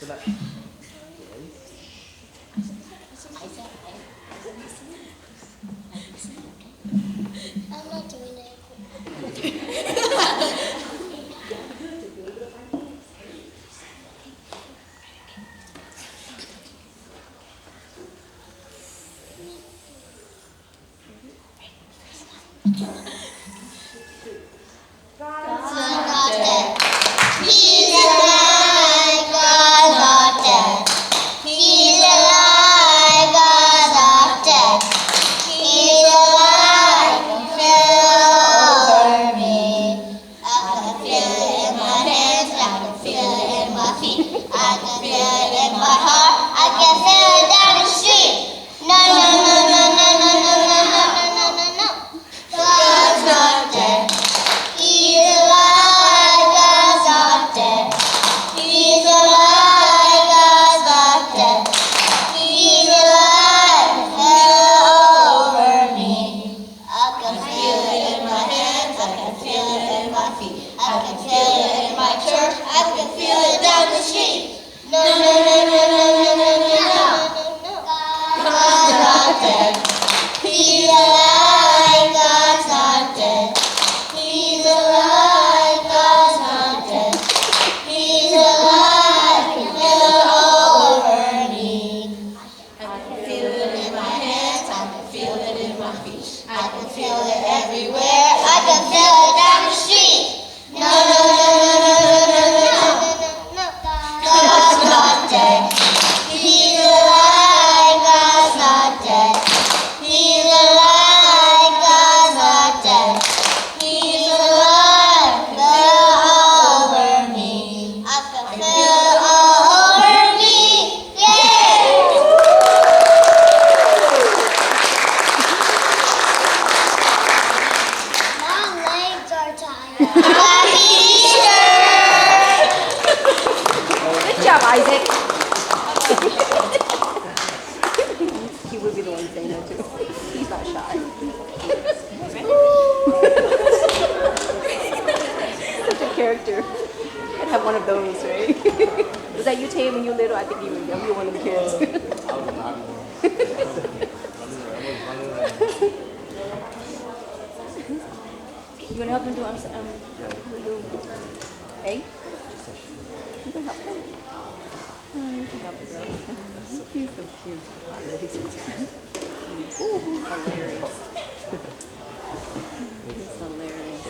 I'm not doing it. He's alive, God's not dead. He's alive, God's not dead. He's alive, over me. I can feel it in my hands, I can feel it in my feet, I can feel it in my heart, I can feel it down the street. No, no, no, no, no, no, no, no, no, no, no, no. God's not dead. He's alive, God's not dead. He's alive, God's not dead. He's alive, over me. I can feel it in my hands, I can feel it in my feet, I can feel it in my church, I can feel it down the street. No, no, no, no, no, no, no, no, no. God's not dead. He's alive, God's not dead. He's alive, God's not dead. He's alive, over me. I can feel it in my hands, I can feel it in my feet, I can feel it everywhere, I can feel it down the street. No, no, no, no, no, no, no, no, no. God's not dead. He's alive, God's not dead. He's alive, God's not dead. He's alive, over me. I can feel it all over me. Yeah! My legs are tired. Happy Easter! Good job, Isaac. He would be the one saying that too. He's not shy. Such a character. I'd have one of those, right? Was that you, Tay, when you were little? I think you were one of the kids. You want to help him do egg? You can help him. Oh, you can help him, girl. He's so cute. Ooh, hilarious. He's hilarious.